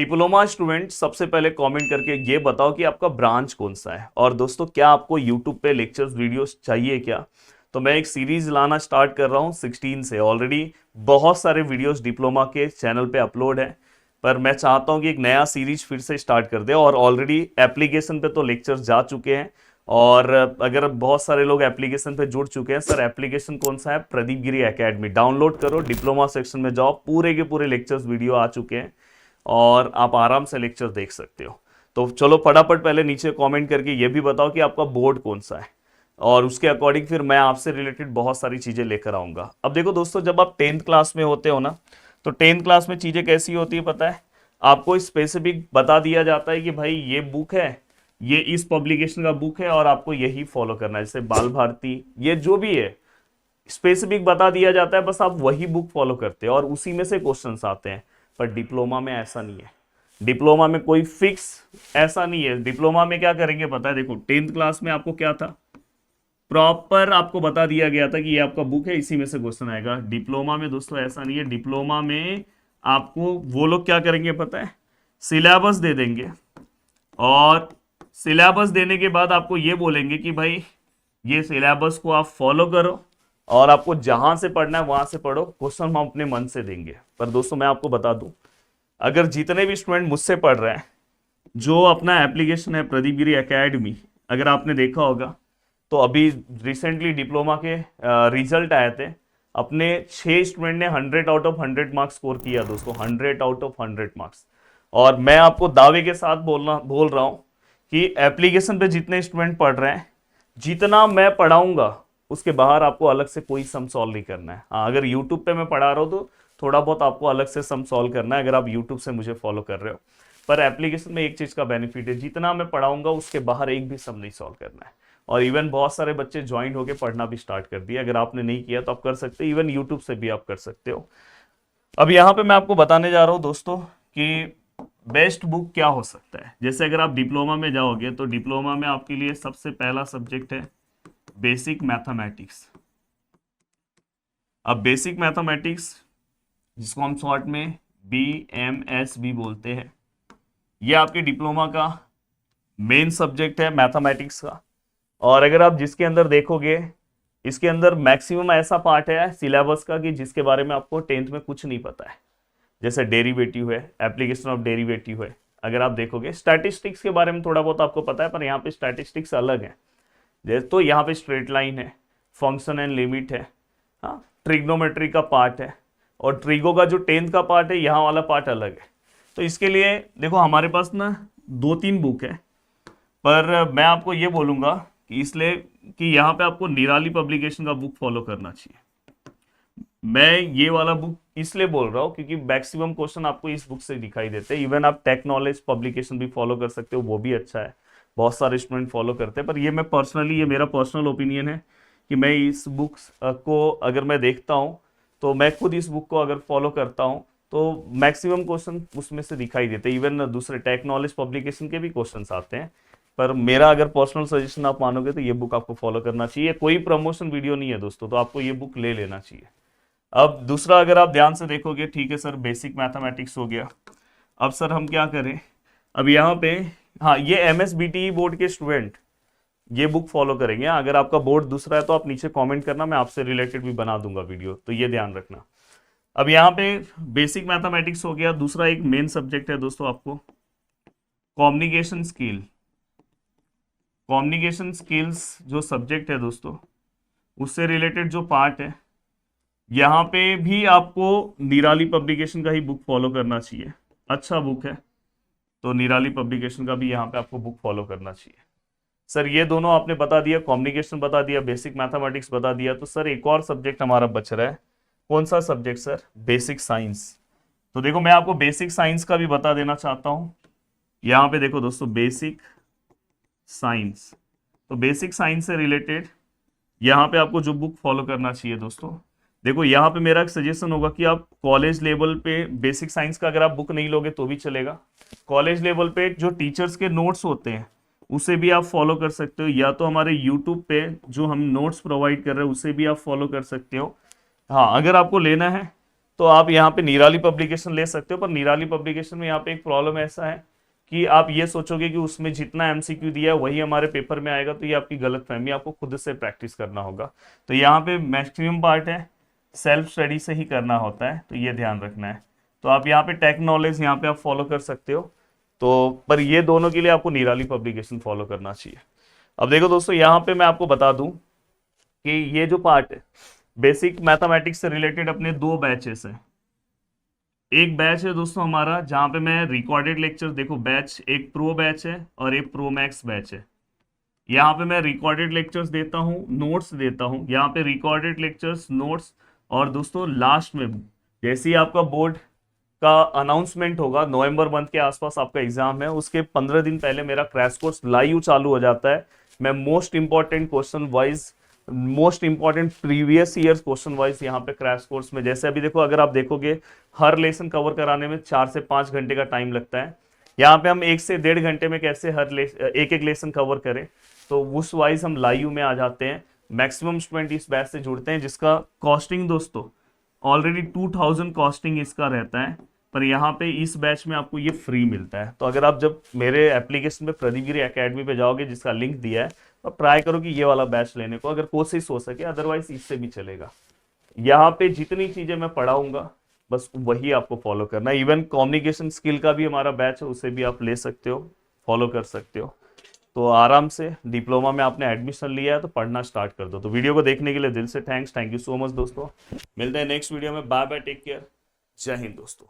Diploma student सबसे पहले comment करके ये बताओ कि आपका ब्रांच कौन सा है। और दोस्तों, क्या आपको यूट्यूब पे लेक्चर्स वीडियोस चाहिए क्या? तो मैं एक सीरीज लाना स्टार्ट कर रहा हूँ 16 से। ऑलरेडी बहुत सारे वीडियोस डिप्लोमा के चैनल पे अपलोड है, पर मैं चाहता हूँ कि एक नया सीरीज फिर से स्टार्ट कर दे। और ऑलरेडी एप्लीकेशन पे तो लेक्चर्स जा चुके हैं, और अगर बहुत सारे लोग एप्लीकेशन पे जुड़ चुके हैं, सर एप्लीकेशन कौन सा है? प्रदीप गिरी एकेडमी। डाउनलोड करो, डिप्लोमा सेक्शन में जाओ, पूरे के पूरे लेक्चर्स वीडियो आ चुके हैं और आप आराम से लेक्चर देख सकते हो। तो चलो फटाफट पहले नीचे कमेंट करके ये भी बताओ कि आपका बोर्ड कौन सा है, और उसके अकॉर्डिंग फिर मैं आपसे रिलेटेड बहुत सारी चीजें लेकर आऊंगा। अब देखो दोस्तों, जब आप 10th क्लास में होते हो ना, तो 10th क्लास में चीजें कैसी होती है पता है? आपको स्पेसिफिक बता दिया जाता है कि भाई ये बुक है, ये इस पब्लिकेशन का बुक है और आपको यही फॉलो करना है। जैसे बाल भारती, ये जो भी है स्पेसिफिक बता दिया जाता है, बस आप वही बुक फॉलो करते हो और उसी में से क्वेश्चंस आते हैं। पर डिप्लोमा में ऐसा नहीं है। डिप्लोमा में कोई फिक्स ऐसा नहीं है। डिप्लोमा में क्या करेंगे पता है? देखो 10th क्लास में आपको क्या था, प्रॉपर आपको बता दिया गया था कि ये आपका बुक है, इसी में से क्वेश्चन आएगा। डिप्लोमा में दोस्तों ऐसा नहीं है। डिप्लोमा में आपको वो लोग क्या करेंगे पता है? सिलेबस दे देंगे, और सिलेबस देने के बाद आपको ये बोलेंगे कि भाई ये सिलेबस को आप फॉलो करो, और आपको जहां से पढ़ना है वहां से पढ़ो, क्वेश्चन हम अपने मन से देंगे। पर दोस्तों मैं आपको बता दूं, अगर जितने भी स्टूडेंट मुझसे पढ़ रहे हैं, जो अपना एप्लीकेशन है प्रदीप गिरी एकेडमी, अगर आपने देखा होगा तो अभी रिसेंटली डिप्लोमा के रिजल्ट आए थे। अपने 6 स्टूडेंट ने 100 आउट ऑफ 100 मार्क्स स्कोर किया दोस्तों, 100 आउट ऑफ 100 मार्क्स। और मैं आपको दावे के साथ बोल रहा हूं कि एप्लीकेशन पे जितने स्टूडेंट पढ़ रहे हैं, जितना मैं पढ़ाऊंगा उसके बाहर आपको अलग से कोई सम सॉल्व नहीं करना है। हाँ, अगर यूट्यूब पे मैं पढ़ा रहा हूँ तो थोड़ा बहुत आपको अलग से सम सॉल्व करना है, अगर आप यूट्यूब से मुझे फॉलो कर रहे हो। पर एप्लीकेशन में एक चीज का बेनिफिट है, जितना मैं पढ़ाऊंगा उसके बाहर एक भी सम नहीं सॉल्व करना है। और इवन बहुत सारे बच्चे ज्वाइन होकर पढ़ना भी स्टार्ट कर दिया। अगर आपने नहीं किया तो आप कर सकते हो, इवन यूट्यूब से भी आप कर सकते हो। अब यहाँ पे मैं आपको बताने जा रहा हूँ दोस्तों कि बेस्ट बुक क्या हो सकता है। जैसे अगर आप डिप्लोमा में जाओगे तो डिप्लोमा में आपके लिए सबसे पहला सब्जेक्ट है बेसिक मैथमेटिक्स। अब बेसिक मैथमेटिक्स, जिसको हम शॉर्ट में BMS भी बोलते हैं, ये आपके डिप्लोमा का मेन सब्जेक्ट है मैथमेटिक्स का। और अगर आप जिसके अंदर देखोगे, इसके अंदर मैक्सिमम ऐसा पार्ट है सिलेबस का कि जिसके बारे में आपको 10th में कुछ नहीं पता है। जैसे डेरिवेटिव है, एप्लीकेशन ऑफ डेरिवेटिव है। अगर आप देखोगे स्टैटिस्टिक्स के बारे में थोड़ा बहुत आपको पता है, पर यहाँ पे स्टैटिस्टिक्स अलग है। जैसे तो यहाँ पे स्ट्रेट लाइन है, फंक्शन एंड लिमिट है, हाँ, ट्रिग्नोमेट्री का पार्ट है, और ट्रिगो का जो 10th का पार्ट है, यहाँ वाला पार्ट अलग है। तो इसके लिए देखो हमारे पास ना 2-3 बुक है, पर मैं आपको ये बोलूँगा कि इसलिए कि यहाँ पे आपको निराली पब्लिकेशन का बुक फॉलो करना चाहिए। मैं ये वाला बुक इसलिए बोल रहा हूँ क्योंकि मैक्सिमम क्वेश्चन आपको इस बुक से दिखाई देते हैं। इवन आप टेक नॉलेज पब्लिकेशन भी फॉलो कर सकते हो, वो भी अच्छा है, बहुत सारे स्टूडेंट फॉलो करते हैं। पर ये मैं पर्सनली, ये मेरा पर्सनल ओपिनियन है कि मैं इस बुक्स को अगर मैं देखता हूँ तो मैं खुद इस बुक को अगर फॉलो करता हूँ तो मैक्सिमम क्वेश्चन उसमें से दिखाई देते हैं। इवन दूसरे टेक नॉलेज पब्लिकेशन के भी क्वेश्चन आते हैं। पर मेरा अगर पर्सनल सजेशन आप मानोगे तो ये बुक आपको फॉलो करना चाहिए। कोई प्रमोशन वीडियो नहीं है दोस्तों, तो आपको ये बुक ले लेना चाहिए। अब दूसरा अगर आप ध्यान से देखोगे, ठीक है सर बेसिक मैथमेटिक्स हो गया, अब सर हम क्या करें? अब यहाँ पे हाँ, ये MSBTE बोर्ड के स्टूडेंट ये बुक फॉलो करेंगे। अगर आपका बोर्ड दूसरा है तो आप नीचे कमेंट करना, मैं आपसे रिलेटेड भी बना दूंगा वीडियो, तो ये ध्यान रखना। अब यहाँ पे बेसिक मैथमेटिक्स हो गया। दूसरा एक मेन सब्जेक्ट है दोस्तों आपको कम्युनिकेशन स्किल। कम्युनिकेशन स्किल्स जो सब्जेक्ट है दोस्तों, उससे रिलेटेड जो पार्ट है, यहाँ पे भी आपको निराली पब्लिकेशन का ही बुक फॉलो करना चाहिए। अच्छा बुक है, तो निराली पब्लिकेशन का भी यहाँ पे आपको बुक फॉलो करना चाहिए। सर ये दोनों आपने बता दिया, कम्युनिकेशन बता दिया, बेसिक मैथमेटिक्स बता दिया, तो सर एक और सब्जेक्ट हमारा बच रहा है। कौन सा सब्जेक्ट सर? Basic science. तो देखो मैं आपको बेसिक साइंस का भी बता देना चाहता हूँ। यहाँ पे देखो दोस्तों बेसिक साइंस, तो बेसिक साइंस से रिलेटेड यहाँ पे आपको जो बुक फॉलो करना चाहिए दोस्तों, देखो यहाँ पे मेरा एक सजेशन होगा कि आप कॉलेज लेवल पे बेसिक साइंस का अगर आप बुक नहीं लोगे तो भी चलेगा। कॉलेज लेवल पे जो टीचर्स के नोट्स होते हैं उसे भी आप फॉलो कर सकते हो, या तो हमारे यूट्यूब पे जो हम नोट्स प्रोवाइड कर रहे हैं उसे भी आप फॉलो कर सकते हो। हाँ, अगर आपको लेना है तो आप यहाँ पे निराली पब्लिकेशन ले सकते हो, पर निराली पब्लिकेशन में यहाँ पे एक प्रॉब्लम ऐसा है कि आप ये सोचोगे कि उसमें जितना एमसीक्यू दिया है वही हमारे पेपर में आएगा, तो ये आपकी गलत फहमी, आपको खुद से प्रैक्टिस करना होगा। तो यहाँ पे मैक्सिमम पार्ट है सेल्फ स्टडी से ही करना होता है, तो ये ध्यान रखना है। तो आप यहाँ पे टेक नॉलेज यहाँ पे आप फॉलो कर सकते हो, तो पर ये दोनों के लिए आपको निराली पब्लिकेशन फॉलो करना चाहिए। अब देखो दोस्तों, यहाँ पे मैं आपको बता दूं कि ये जो पार्ट है बेसिक मैथमेटिक्स से रिलेटेड अपने दो बैचेस हैं। एक बैच है दोस्तों हमारा जहाँ पे मैं रिकॉर्डेड लेक्चर, देखो बैच एक प्रो बैच है और एक प्रो मैक्स बैच है। यहाँ पे मैं रिकॉर्डेड लेक्चर्स देता हूँ, नोट्स देता हूँ, यहाँ पे रिकॉर्डेड लेक्चर्स, नोट्स, और दोस्तों लास्ट में जैसे ही आपका बोर्ड का अनाउंसमेंट होगा, नवंबर मंथ के आसपास आपका एग्जाम है, उसके 15 दिन पहले मेरा क्रैश कोर्स लाइव चालू हो जाता है। मैं most important question wise, most important previous years question wise यहाँ पे क्रैश कोर्स में, जैसे अभी देखो, अगर आप देखोगे हर लेसन कवर कराने में 4 से 5 घंटे का टाइम लगता है। यहाँ पे हम 1 से 1.5 घंटे में कैसे एक एक लेसन कवर करें, तो उस वाइज हम लाइव में आ जाते हैं। मैक्सिमम स्टूडेंट इस बैच से जुड़ते हैं, जिसका कॉस्टिंग दोस्तों ऑलरेडी 2000 कॉस्टिंग इसका रहता है, पर यहाँ पे इस बैच में आपको ये फ्री मिलता है। तो अगर आप जब मेरे एप्लीकेशन पे प्रदीप गिरी एकेडमी पे जाओगे, जिसका लिंक दिया है, तो ट्राई करो कि ये वाला बैच लेने को, अगर कोशिश हो सके, अदरवाइज इससे भी चलेगा। यहाँ पे जितनी चीजें मैं पढ़ाऊंगा बस वही आपको फॉलो करना है। इवन कम्युनिकेशन स्किल का भी हमारा बैच है, उसे भी आप ले सकते हो, फॉलो कर सकते हो। तो आराम से डिप्लोमा में आपने एडमिशन लिया है तो पढ़ना स्टार्ट कर दो। तो वीडियो को देखने के लिए दिल से थैंक यू सो मच दोस्तों। मिलते हैं नेक्स्ट वीडियो में। बाय बाय, टेक केयर, जय हिंद दोस्तों।